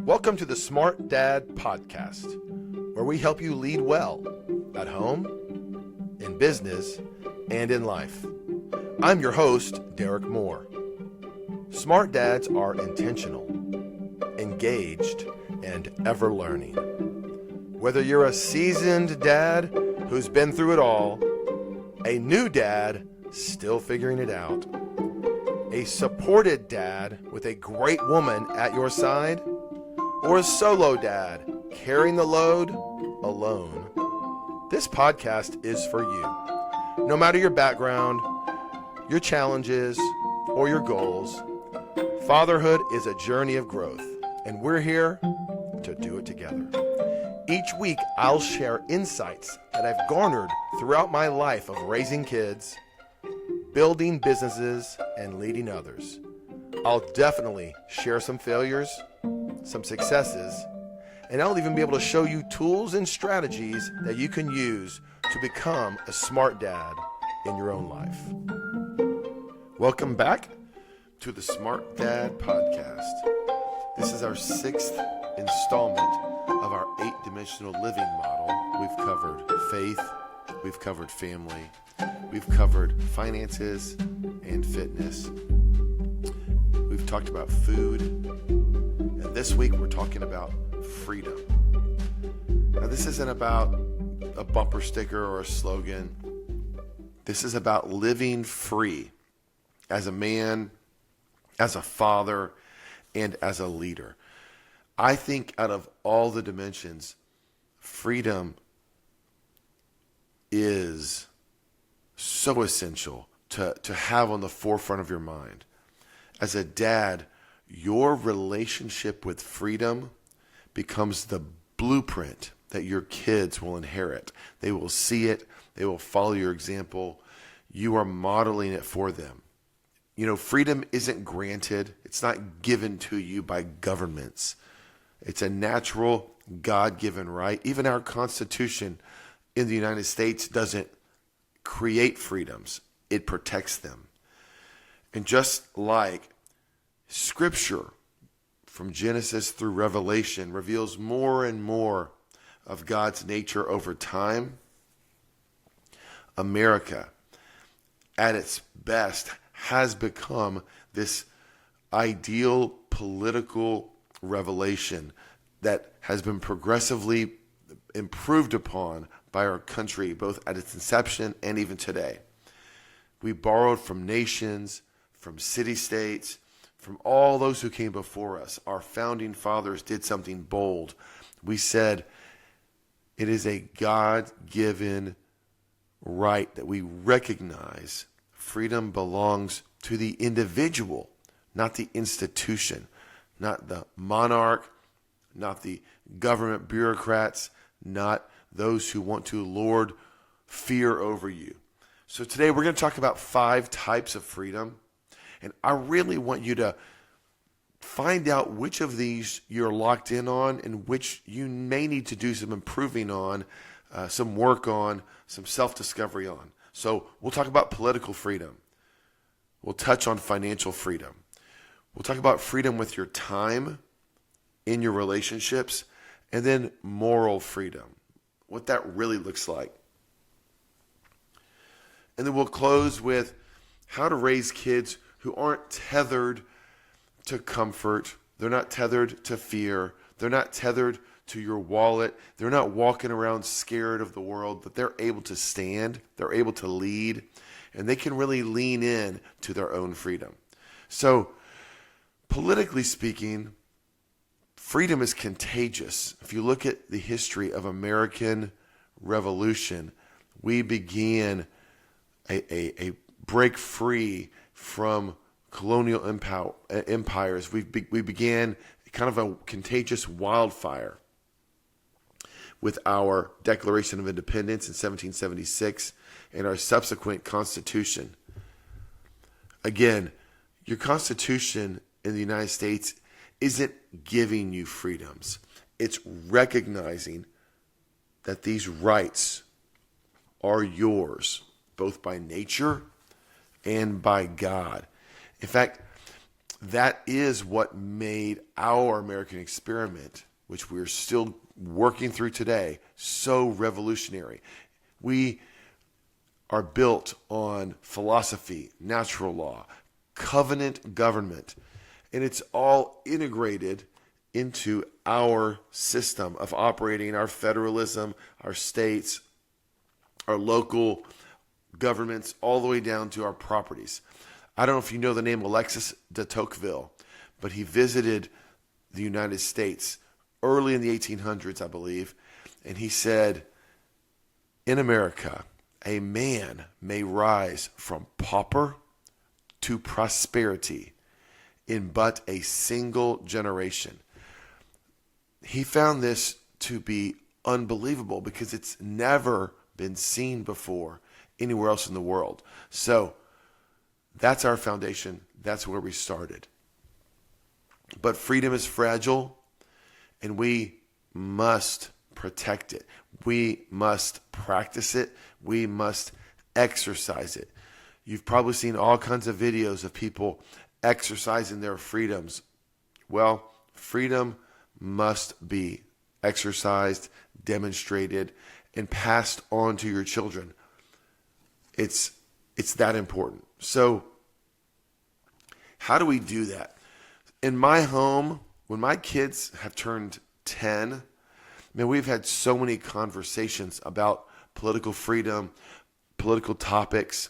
Welcome to the Smart Dad Podcast, where we help you lead well at home, in business, and in life. I'm your host, Derek Moore. Smart dads are intentional, engaged, and ever learning. Whether you're a seasoned dad who's been through it all, a new dad still figuring it out, a supported dad with a great woman at your side, or a solo dad carrying the load alone, this podcast is for you. No matter your background, your challenges, or your goals, fatherhood is a journey of growth, and we're here to do it together. Each week, I'll share insights that I've garnered throughout my life of raising kids, building businesses, and leading others. I'll definitely share some failures, some successes, and I'll even be able to show you tools and strategies that you can use to become a smart dad in your own life. Welcome back to the Smart Dad Podcast. This is our 6th installment of our 8-dimensional living model. We've covered faith, we've covered family, we've covered finances and fitness. We've talked about food, and this week we're talking about freedom. Now, this isn't about a bumper sticker or a slogan. This is about living free as a man, as a father, and as a leader. I think out of all the dimensions, freedom is so essential to have on the forefront of your mind. As a dad, your relationship with freedom becomes the blueprint that your kids will inherit. They will see it. They will follow your example. You are modeling it for them. You know, freedom isn't granted. It's not given to you by governments. It's a natural, God-given right. Even our Constitution in the United States doesn't create freedoms. It protects them. And just like Scripture from Genesis through Revelation reveals more and more of God's nature over time, America, at its best, has become this ideal political revelation that has been progressively improved upon by our country, both at its inception and even today. We borrowed from nations, from city-states, from all those who came before us. Our founding fathers did something bold. We said it is a God-given right that we recognize freedom belongs to the individual, not the institution, not the monarch, not the government bureaucrats, not those who want to lord fear over you. So today we're going to talk about 5 types of freedom. And I really want you to find out which of these you're locked in on and which you may need to do some improving on, some work on, some self-discovery on. So we'll talk about political freedom. We'll touch on financial freedom. We'll talk about freedom with your time in your relationships, and then moral freedom, what that really looks like. And then we'll close with how to raise kids who aren't tethered to comfort. They're not tethered to fear. They're not tethered to your wallet. They're not walking around scared of the world, but they're able to stand. They're able to lead, and they can really lean in to their own freedom. So, politically speaking, freedom is contagious. If you look at the history of American Revolution, we began a break free from colonial empires. We began kind of a contagious wildfire with our Declaration of Independence in 1776 and our subsequent Constitution. Again, your Constitution in the United States isn't giving you freedoms. It's recognizing that these rights are yours, both by nature and by God. In fact, that is what made our American experiment, which we're still working through today, so revolutionary. We are built on philosophy, natural law, covenant government, and it's all integrated into our system of operating, our federalism, our states, our local governments, all the way down to our properties. I don't know if you know the name Alexis de Tocqueville, but he visited the United States early in the 1800s, I believe, and he said, in America, a man may rise from pauper to prosperity in but a single generation. He found this to be unbelievable because it's never been seen before anywhere else in the world. So that's our foundation. That's where we started. But freedom is fragile, and we must protect it. We must practice it. We must exercise it. You've probably seen all kinds of videos of people exercising their freedoms. Well, freedom must be exercised, demonstrated, and passed on to your children. It's that important. So how do we do that? In my home, when my kids have turned 10, man, we've had so many conversations about political freedom, political topics,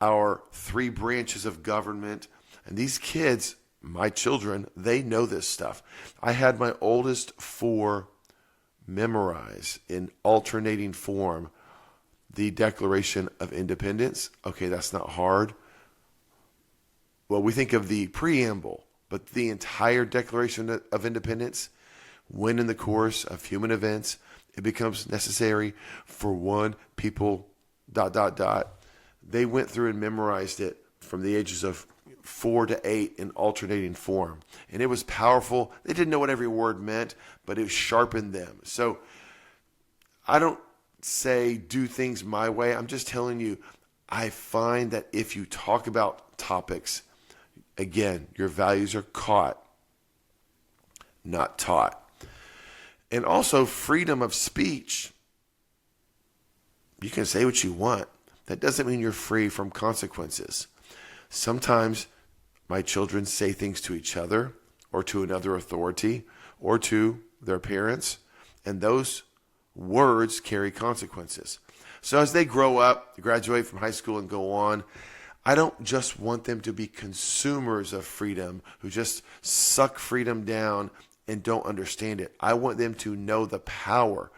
our 3 branches of government. And these kids, my children, they know this stuff. I had my oldest 4 memorize in alternating form the Declaration of Independence. Okay, that's not hard. Well, we think of the preamble, but the entire Declaration of Independence, when in the course of human events, it becomes necessary for one people, ... They went through and memorized it from the ages of 4 to 8 in alternating form. And it was powerful. They didn't know what every word meant, but it sharpened them. So I don't say do things my way. I'm just telling you, I find that if you talk about topics, again, your values are caught, not taught. And also freedom of speech. You can say what you want. That doesn't mean you're free from consequences. Sometimes my children say things to each other or to another authority or to their parents, and those words carry consequences. So as they grow up, graduate from high school and go on, I don't just want them to be consumers of freedom who just suck freedom down and don't understand it. I want them to know the power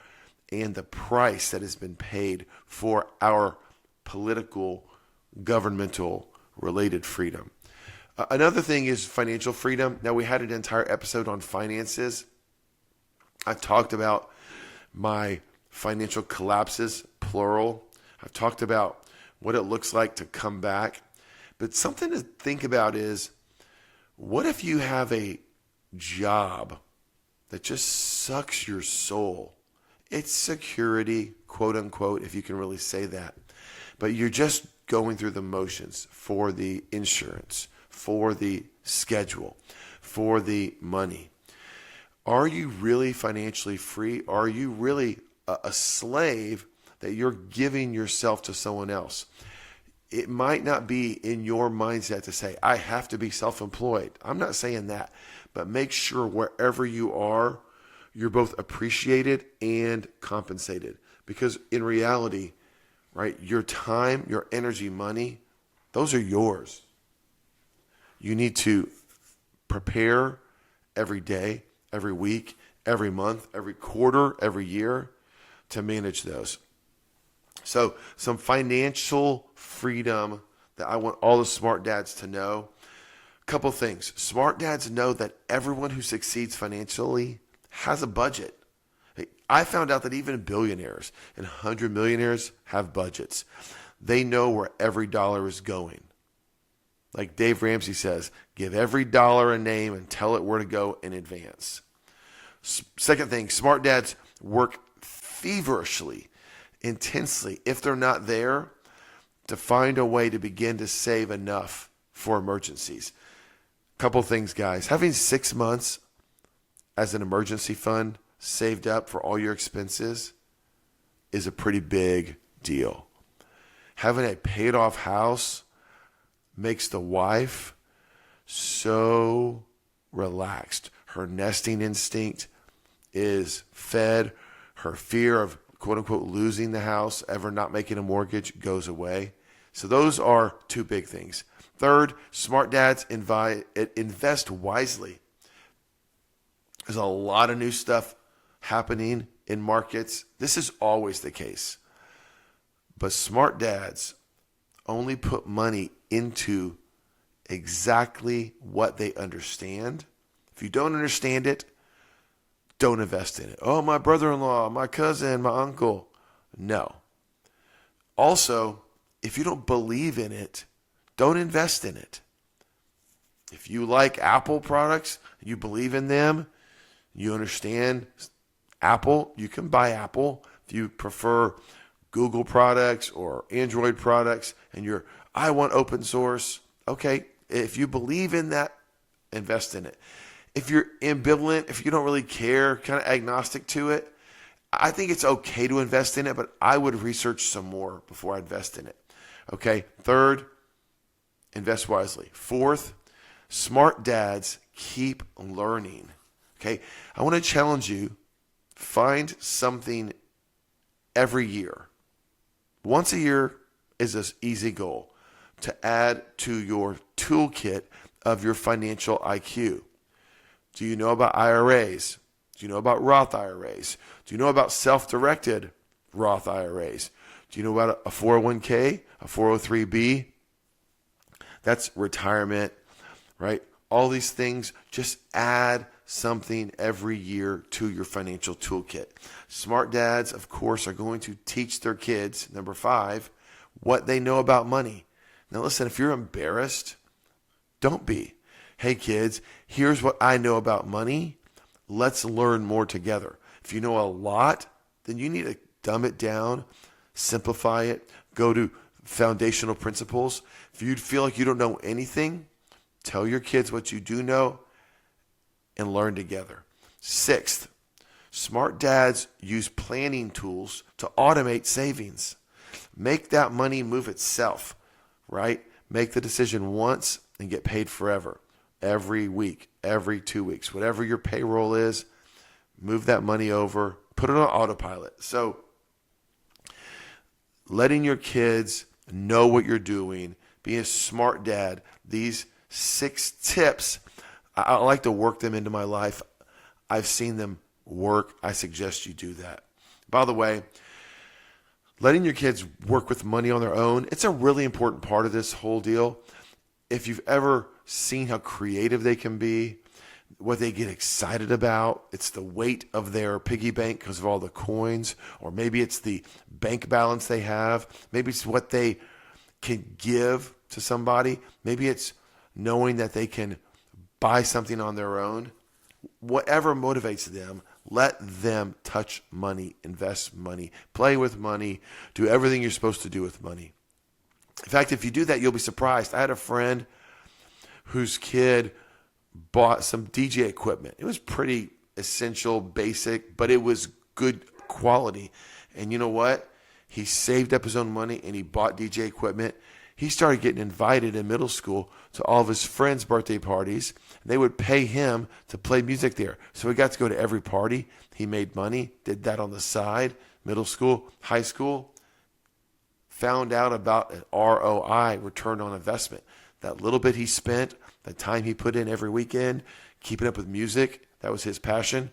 and the price that has been paid for our political, governmental related freedom. Another thing is financial freedom. Now, we had an entire episode on finances. I talked about my financial collapses, plural. I've talked about what it looks like to come back. But something to think about is, what if you have a job that just sucks your soul? It's security, quote unquote, if you can really say that. But you're just going through the motions for the insurance, for the schedule, for the money. Are you really financially free? Are you really a slave that you're giving yourself to someone else? It might not be in your mindset to say, I have to be self-employed. I'm not saying that. But make sure wherever you are, you're both appreciated and compensated. Because in reality, right, your time, your energy, money, those are yours. You need to prepare every day, every week, every month, every quarter, every year to manage those. So some financial freedom that I want all the smart dads to know. A couple things. Smart dads know that everyone who succeeds financially has a budget. I found out that even billionaires and 100 millionaires have budgets. They know where every dollar is going. Like Dave Ramsey says, give every dollar a name and tell it where to go in advance. Second thing, smart dads work feverishly, intensely, if they're not there, to find a way to begin to save enough for emergencies. Couple things, guys. Having 6 months as an emergency fund saved up for all your expenses is a pretty big deal. Having a paid off house makes the wife so relaxed. Her nesting instinct is fed. Her fear of quote unquote losing the house, ever not making a mortgage, goes away. So those are two big things. Third, smart dads invest wisely. There's a lot of new stuff happening in markets. This is always the case. But smart dads only put money into exactly what they understand. If you don't understand it, don't invest in it. Oh, my brother-in-law, my cousin, my uncle. No. Also, if you don't believe in it, don't invest in it. If you like Apple products, you believe in them, you understand Apple, you can buy Apple. If you prefer Google products or Android products and I want open source, okay, if you believe in that, invest in it. If you're ambivalent, if you don't really care, kind of agnostic to it, I think it's okay to invest in it, but I would research some more before I invest in it. Okay, third, invest wisely. Fourth, smart dads keep learning. Okay, I want to challenge you, find something every year. Once a year is an easy goal to add to your toolkit of your financial IQ. Do you know about IRAs? Do you know about Roth IRAs? Do you know about self-directed Roth IRAs? Do you know about a 401k, a 403b? That's retirement, right? All these things, just add something every year to your financial toolkit. Smart dads, of course, are going to teach their kids, number 5, what they know about money. Now listen, if you're embarrassed, don't be. Hey kids, here's what I know about money. Let's learn more together. If you know a lot, then you need to dumb it down, simplify it, go to foundational principles. If you feel like you don't know anything, tell your kids what you do know and learn together. 6th, smart dads use planning tools to automate savings. Make that money move itself, right? Make the decision once and get paid forever. Every week, every 2 weeks, whatever your payroll is, move that money over, put it on autopilot. So letting your kids know what you're doing, being a smart dad, these 6 tips, I like to work them into my life. I've seen them work. I suggest you do that. By the way, letting your kids work with money on their own, it's a really important part of this whole deal. If you've ever seen how creative they can be, what they get excited about, it's the weight of their piggy bank because of all the coins, or maybe it's the bank balance they have. Maybe it's what they can give to somebody. Maybe it's knowing that they can buy something on their own. Whatever motivates them, let them touch money, invest money, play with money, do everything you're supposed to do with money. In fact, if you do that, you'll be surprised. I had a friend whose kid bought some DJ equipment. It was pretty essential, basic, but it was good quality. And you know what? He saved up his own money and he bought DJ equipment. He started getting invited in middle school to all of his friends' birthday parties. They would pay him to play music there. So he got to go to every party. He made money, did that on the side, middle school, high school. Found out about an ROI, return on investment. That little bit he spent, the time he put in every weekend, keeping up with music, that was his passion.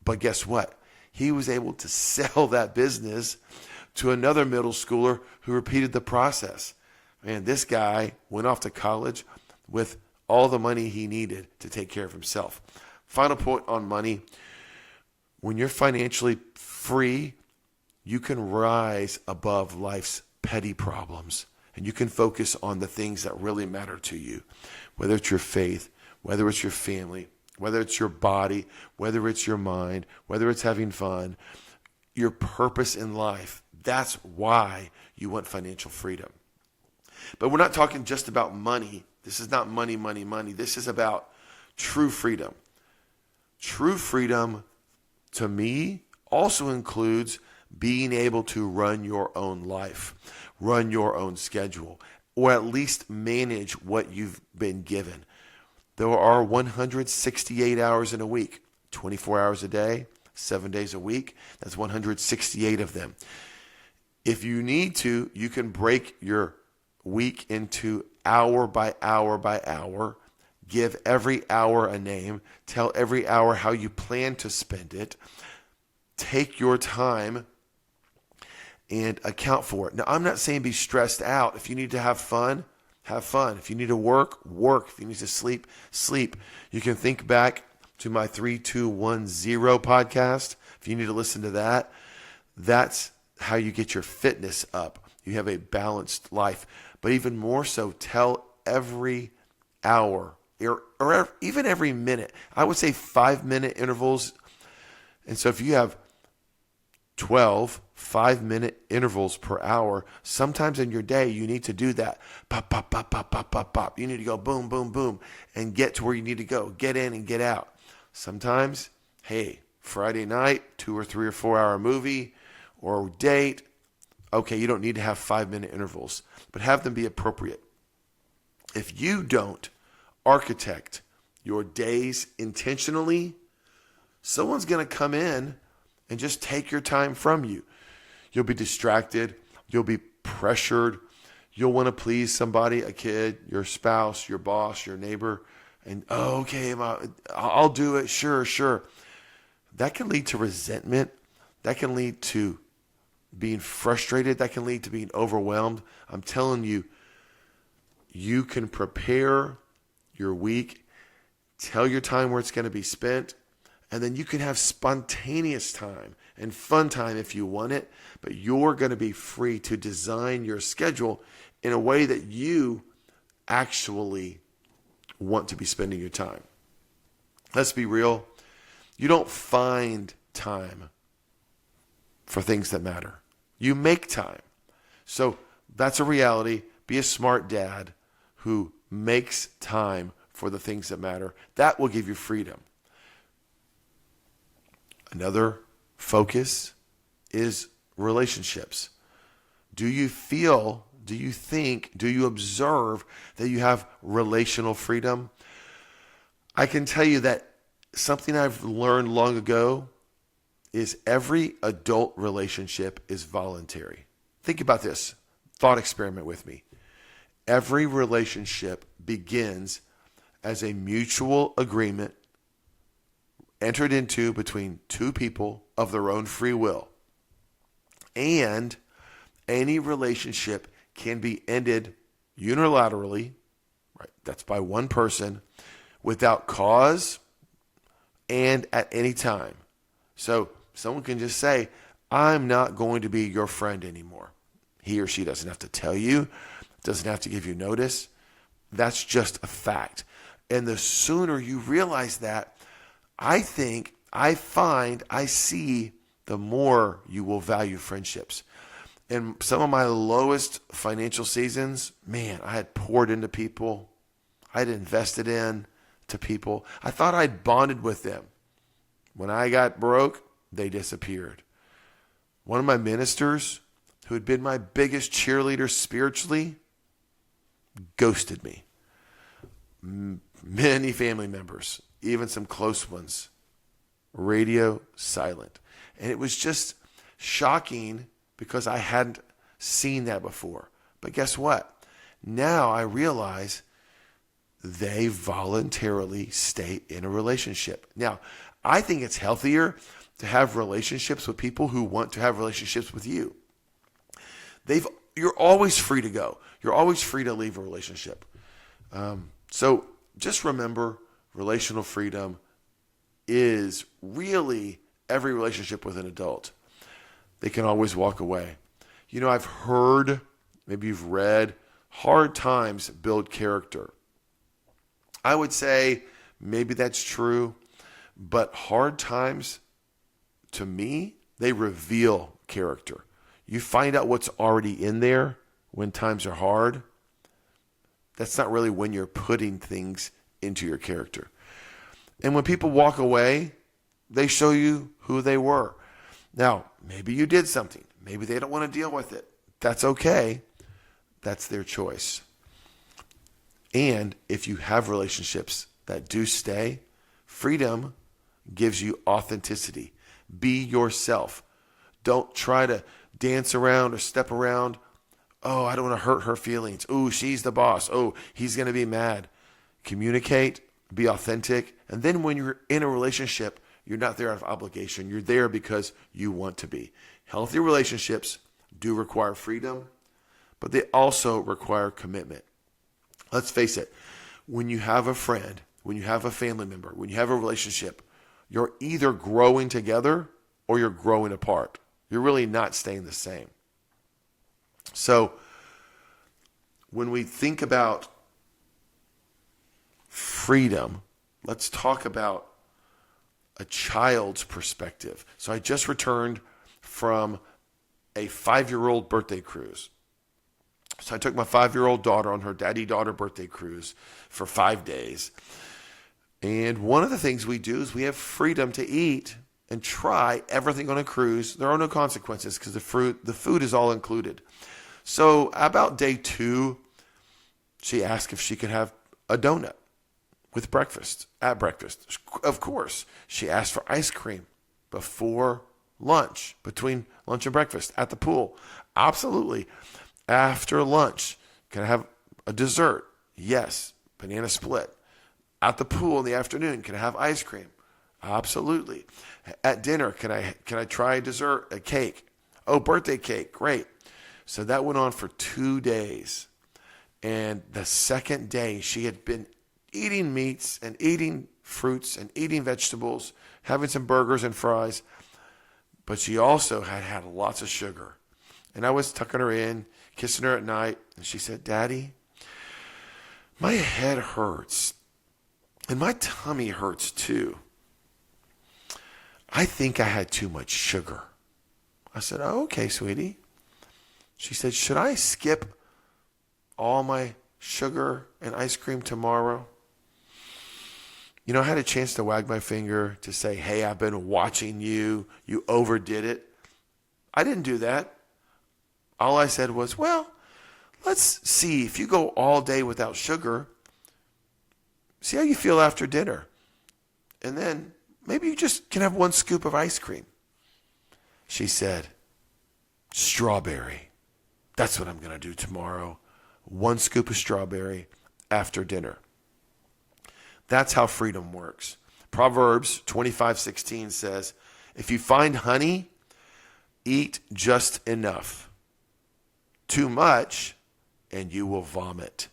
But guess what? He was able to sell that business to another middle schooler who repeated the process. Man, this guy went off to college with all the money he needed to take care of himself. Final point on money. When you're financially free, you can rise above life's petty problems and you can focus on the things that really matter to you, whether it's your faith, whether it's your family, whether it's your body, whether it's your mind, whether it's having fun, your purpose in life. That's why you want financial freedom. But we're not talking just about money This is not money, money, money. This is about true freedom. True freedom, to me, also includes being able to run your own life, run your own schedule, or at least manage what you've been given. There are 168 hours in a week, 24 hours a day, 7 days a week. That's 168 of them. If you need to, you can break your week into hour by hour by hour. Give every hour a name. Tell every hour how you plan to spend it. Take your time and account for it. Now, I'm not saying be stressed out. If you need to have fun, have fun. If you need to work, work. If you need to sleep, sleep. You can think back to my 3210 podcast. If you need to listen to that, that's how you get your fitness up. You have a balanced life. But even more so, tell every hour or even every minute. I would say 5-minute intervals. And so if you have 12 5-minute intervals per hour, sometimes in your day, you need to do that. Pop, pop, pop, pop, pop, pop, pop. You need to go boom, boom, boom, and get to where you need to go. Get in and get out. Sometimes, hey, Friday night, 2 or 3 or 4 hour movie or date. Okay, you don't need to have 5-minute intervals, but have them be appropriate. If you don't architect your days intentionally, someone's going to come in and just take your time from you. You'll be distracted. You'll be pressured. You'll want to please somebody, a kid, your spouse, your boss, your neighbor. And, oh, okay, I'll do it. Sure. That can lead to resentment. That can lead to being frustrated. That can lead to being overwhelmed. I'm telling you, you can prepare your week, tell your time where it's going to be spent, and then you can have spontaneous time and fun time if you want it, but you're going to be free to design your schedule in a way that you actually want to be spending your time. Let's be real. You don't find time for things that matter. You make time. So that's a reality. Be a smart dad who makes time for the things that matter. That will give you freedom. Another focus is relationships. Do you feel, do you think, do you observe that you have relational freedom? I can tell you that something I've learned long ago is every adult relationship is voluntary. Think about this. Thought experiment with me. Every relationship begins as a mutual agreement entered into between two people of their own free will. And any relationship can be ended unilaterally, right? That's by one person, without cause and at any time. So someone can just say, I'm not going to be your friend anymore. He or she doesn't have to tell you, doesn't have to give you notice. That's just a fact. And the sooner you realize that, I see the more you will value friendships. In some of my lowest financial seasons, man, I had poured into people. I had invested in to people. I thought I'd bonded with them. When I got broke, they disappeared. One of my ministers, who had been my biggest cheerleader spiritually, ghosted me. Many family members, even some close ones, radio silent. And it was just shocking because I hadn't seen that before. But guess what? Now I realize they voluntarily stay in a relationship. Now, I think it's healthier to have relationships with people who want to have relationships with you. You're always free to go. You're always free to leave a relationship. So just remember, relational freedom is really every relationship with an adult. They can always walk away. You know, I've heard, maybe you've read, hard times build character. I would say maybe that's true, but hard times, to me, they reveal character. You find out what's already in there when times are hard. That's not really when you're putting things into your character. And when people walk away, they show you who they were. Now, maybe you did something. Maybe they don't want to deal with it. That's okay. That's their choice. And if you have relationships that do stay, freedom gives you authenticity. Be yourself. Don't try to dance around or step around. Oh, I don't want to hurt her feelings. Oh, she's the boss. Oh, he's going to be mad. Communicate, be authentic. And then when you're in a relationship, you're not there out of obligation. You're there because you want to be. Healthy relationships do require freedom, but they also require commitment. Let's face it, when you have a friend, when you have a family member, when you have a relationship, you're either growing together or you're growing apart. You're really not staying the same. So when we think about freedom, let's talk about a child's perspective. So I just returned from a 5-year-old birthday cruise. So I took my 5-year-old daughter on her daddy-daughter birthday cruise for 5 days. And one of the things we do is we have freedom to eat and try everything on a cruise. There are no consequences because the food is all included. So about day 2, she asked if she could have a donut with breakfast, at breakfast. Of course, she asked for ice cream before lunch, between lunch and breakfast at the pool. Absolutely. After lunch, can I have a dessert? Yes, banana split. At the pool in the afternoon, can I have ice cream? Absolutely. At dinner, can I try a dessert, a cake? Oh, birthday cake, great. So that went on for 2 days. And the second day, she had been eating meats and eating fruits and eating vegetables, having some burgers and fries, but she also had lots of sugar. And I was tucking her in, kissing her at night, and she said, "Daddy, my head hurts, and my tummy hurts too. I think I had too much sugar." I said, "Oh, okay, sweetie." She said, "Should I skip all my sugar and ice cream tomorrow?" You know, I had a chance to wag my finger to say, "Hey, I've been watching you. You overdid it." I didn't do that. All I said was, "Well, let's see. If you go all day without sugar, see how you feel after dinner. And then maybe you just can have 1 scoop of ice cream." She said, "Strawberry. That's what I'm going to do tomorrow. 1 scoop of strawberry after dinner." That's how freedom works. Proverbs 25:16 says, "If you find honey, eat just enough. Too much, and you will vomit."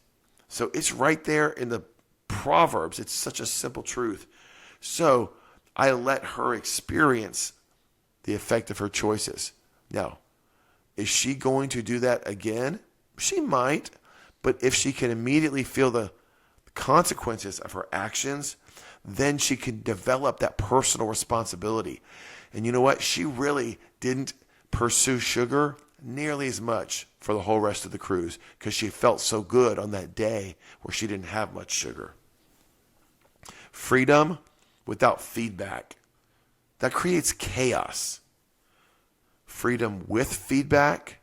So it's right there in the Proverbs. It's such a simple truth. So I let her experience the effect of her choices. Now, is she going to do that again? She might, but if she can immediately feel the consequences of her actions, then she can develop that personal responsibility. And you know what? She really didn't pursue sugar nearly as much for the whole rest of the cruise because she felt so good on that day where she didn't have much sugar. Freedom without feedback, that creates chaos. Freedom with feedback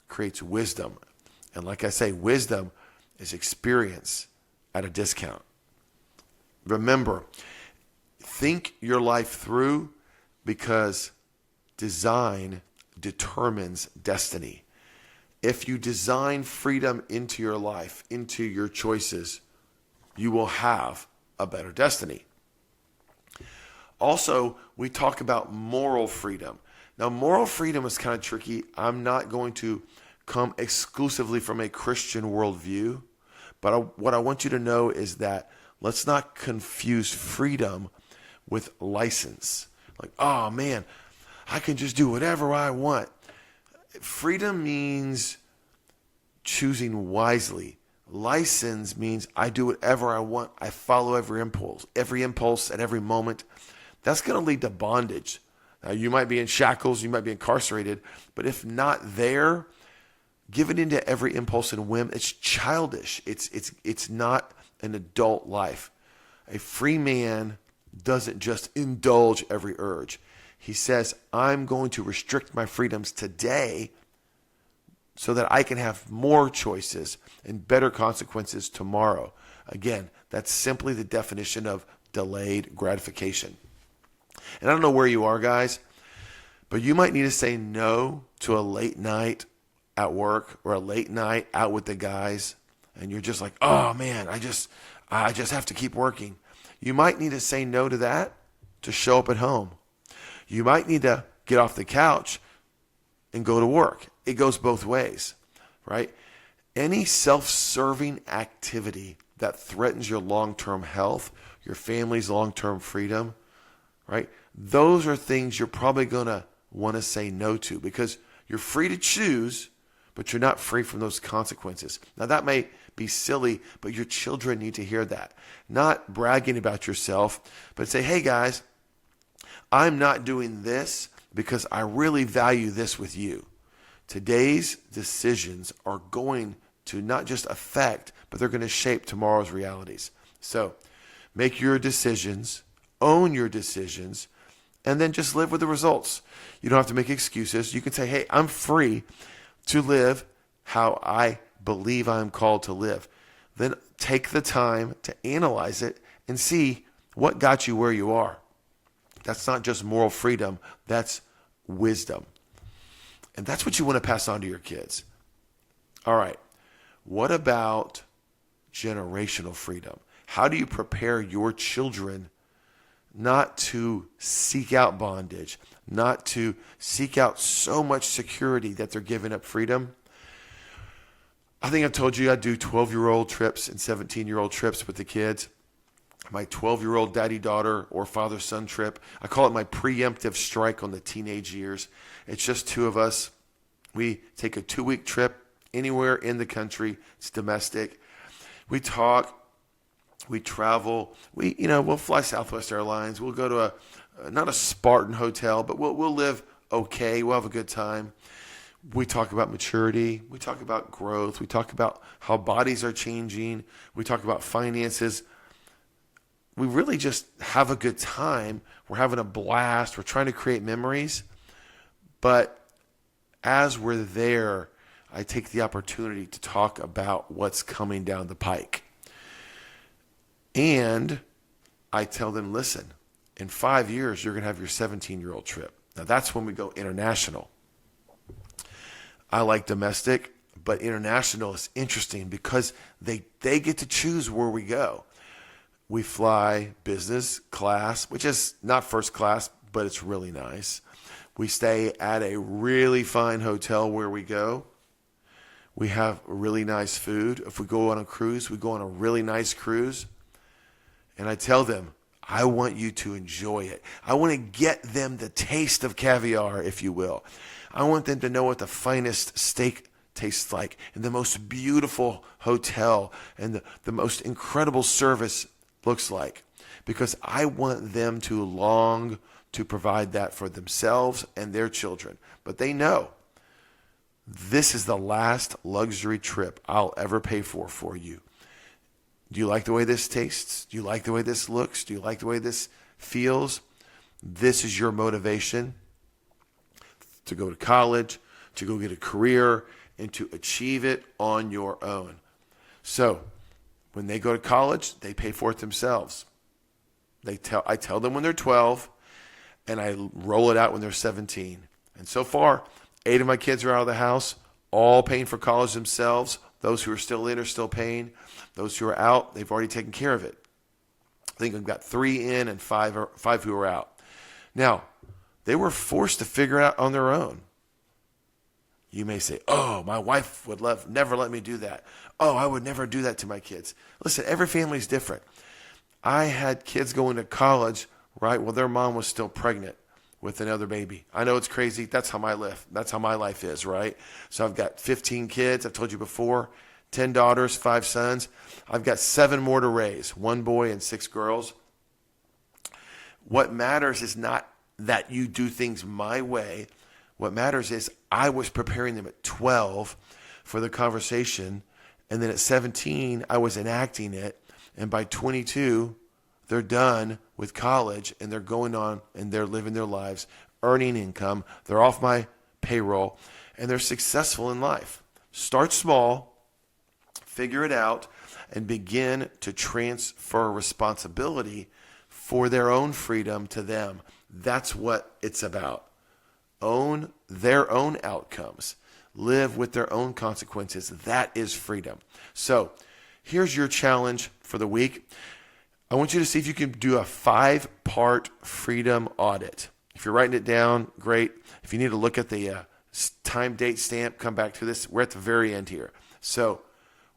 creates wisdom. And like I say, wisdom is experience at a discount. Remember, think your life through because design determines destiny. If you design freedom into your life, into your choices, you will have a better destiny. Also, we talk about moral freedom. Now, moral freedom is kind of tricky. I'm not going to come exclusively from a Christian worldview, but what I want you to know is that let's not confuse freedom with license. Like, oh man, I can just do whatever I want. Freedom means choosing wisely. License means I do whatever I want. I follow every impulse at every moment. That's going to lead to bondage. Now, you might be in shackles, you might be incarcerated, but if not there, giving into every impulse and whim, it's childish. It's not an adult life. A free man doesn't just indulge every urge. He says, I'm going to restrict my freedoms today so that I can have more choices and better consequences tomorrow. Again, that's simply the definition of delayed gratification. And I don't know where you are, guys, but you might need to say no to a late night at work or a late night out with the guys, and you're just like, oh man, I just have to keep working. You might need to say no to that to show up at home. You might need to get off the couch and go to work. It goes both ways, right? Any self-serving activity that threatens your long-term health, your family's long-term freedom, right? Those are things you're probably going to want to say no to because you're free to choose, but you're not free from those consequences. Now, that may be silly, but your children need to hear that. Not bragging about yourself, but say, hey, guys, I'm not doing this because I really value this with you. Today's decisions are going to not just affect, but they're going to shape tomorrow's realities. So make your decisions, own your decisions, and then just live with the results. You don't have to make excuses. You can say, hey, I'm free to live how I believe I'm called to live. Then take the time to analyze it and see what got you where you are. That's not just moral freedom, that's wisdom. And that's what you want to pass on to your kids. All right, what about generational freedom? How do you prepare your children not to seek out bondage, not to seek out so much security that they're giving up freedom? I think I've told you I do 12-year-old trips and 17-year-old trips with the kids. My 12-year-old daddy-daughter or father-son trip, I call it my preemptive strike on the teenage years. It's just two of us. We take a 2-week trip anywhere in the country. It's domestic. We talk. We travel. We'll fly Southwest Airlines. We'll go to not a Spartan hotel, but we'll live okay. We'll have a good time. We talk about maturity. We talk about growth. We talk about how bodies are changing. We talk about finances. We really just have a good time. We're having a blast. We're trying to create memories. But as we're there, I take the opportunity to talk about what's coming down the pike. And I tell them, listen, in 5 years, you're going to have your 17-year-old trip. Now, that's when we go international. I like domestic, but international is interesting because they get to choose where we go. We fly business class, which is not first class, but it's really nice. We stay at a really fine hotel where we go. We have really nice food. If we go on a cruise, we go on a really nice cruise. And I tell them, I want you to enjoy it. I want to get them the taste of caviar, if you will. I want them to know what the finest steak tastes like and the most beautiful hotel and the most incredible service looks like, because I want them to long to provide that for themselves and their children. But they know this is the last luxury trip I'll ever pay for you. Do you like the way this tastes? Do you like the way this looks? Do you like the way this feels? This is your motivation to go to college, to go get a career, and to achieve it on your own. So when they go to college, they pay for it themselves. I tell them when they're 12, and I roll it out when they're 17. And so far, 8 of my kids are out of the house, all paying for college themselves. Those who are still in are still paying. Those who are out, they've already taken care of it. I think I've got 3 in and 5 who are out. Now, they were forced to figure it out on their own. You may say, oh, my wife would never let me do that. Oh, I would never do that to my kids. Listen, every family is different. I had kids going to college, right, while their mom was still pregnant with another baby. I know it's crazy. That's how my life is, right? So I've got 15 kids. I've told you before, 10 daughters, 5 sons. I've got 7 more to raise, 1 boy and 6 girls. What matters is not that you do things my way. What matters is I was preparing them at 12 for the conversation. And then at 17, I was enacting it. And by 22, they're done with college and they're going on and they're living their lives, earning income. They're off my payroll and they're successful in life. Start small, figure it out, and begin to transfer responsibility for their own freedom to them. That's what it's about. Own their own outcomes. Live with their own consequences. That is freedom. So here's your challenge for the week. I want you to see if you can do a 5-part freedom audit. If you're writing it down, great. If you need to look at the time, date, stamp, come back to this. We're at the very end here. So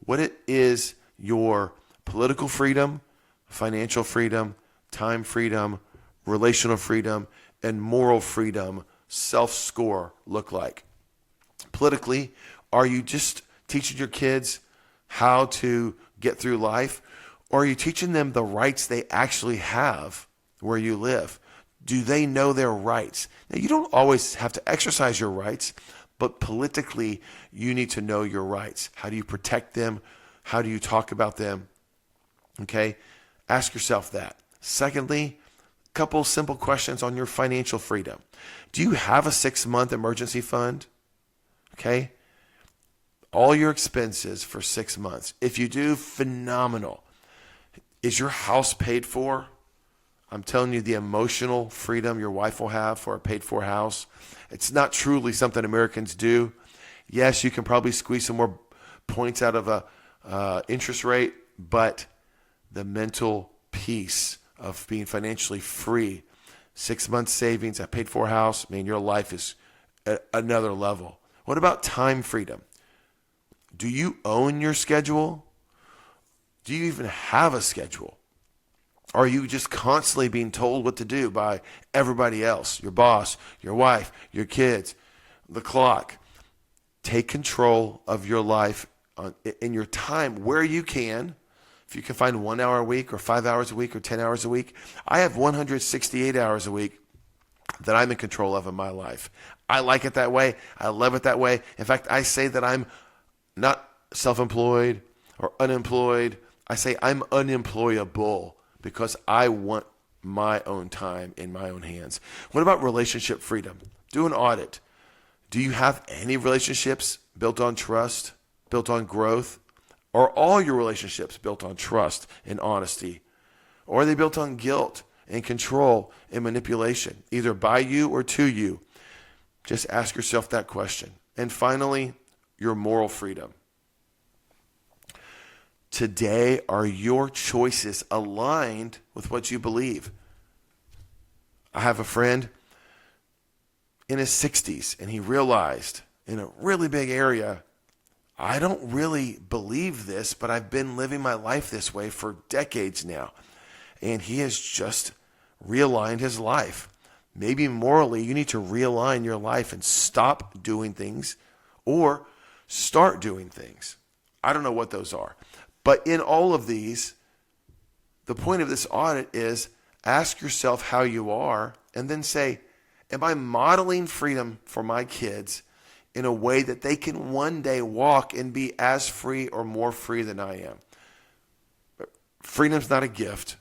what it is your political freedom, financial freedom, time freedom, relational freedom, and moral freedom self-score look like? Politically, are you just teaching your kids how to get through life? Or are you teaching them the rights they actually have where you live? Do they know their rights? Now, you don't always have to exercise your rights, but politically, you need to know your rights. How do you protect them? How do you talk about them? Okay? Ask yourself that. Secondly, a couple simple questions on your financial freedom. Do you have a 6-month emergency fund? Okay? All your expenses for 6 months. If you do, phenomenal. Is your house paid for? I'm telling you, the emotional freedom your wife will have for a paid-for house. It's not truly something Americans do. Yes, you can probably squeeze some more points out of a interest rate, but the mental peace of being financially free, 6 months savings, a paid-for house, man, your life is at another level. What about time freedom? Do you own your schedule? Do you even have a schedule? Are you just constantly being told what to do by everybody else, your boss, your wife, your kids, the clock? Take control of your life in your time where you can. If you can find 1 hour a week or 5 hours a week or 10 hours a week. I have 168 hours a week that I'm in control of in my life. I like it that way. I love it that way. In fact, I say that I'm not self-employed or unemployed. I say I'm unemployable because I want my own time in my own hands. What about relationship freedom? Do an audit. Do you have any relationships built on trust, built on growth? Are all your relationships built on trust and honesty? Or are they built on guilt and control and manipulation, either by you or to you? Just ask yourself that question. And finally, your moral freedom. Today, are your choices aligned with what you believe? I have a friend in his 60s, and he realized in a really big area, I don't really believe this, but I've been living my life this way for decades now. And he has just realigned his life. Maybe morally, you need to realign your life and stop doing things or start doing things. I don't know what those are. But in all of these, the point of this audit is ask yourself how you are and then say, am I modeling freedom for my kids in a way that they can one day walk and be as free or more free than I am? Freedom's not a gift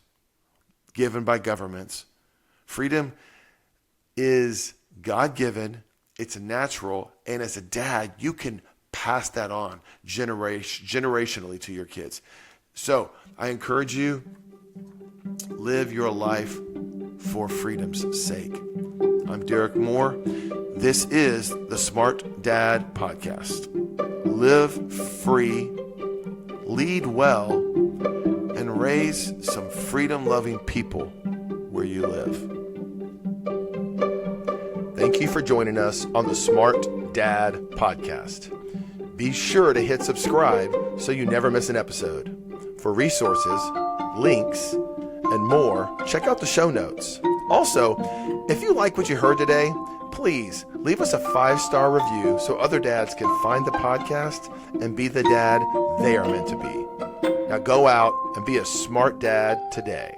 given by governments. Freedom is God-given, it's natural, and as a dad, you can pass that on generationally to your kids. So I encourage you, live your life for freedom's sake. I'm Derek Moore. This is the Smart Dad Podcast. Live free, lead well, and raise some freedom-loving people where you live. Thank you for joining us on the Smart Dad Podcast. Be sure to hit subscribe so you never miss an episode. For resources, links, and more, check out the show notes. Also, if you like what you heard today, please leave us a 5-star review so other dads can find the podcast and be the dad they are meant to be. Now go out and be a smart dad today.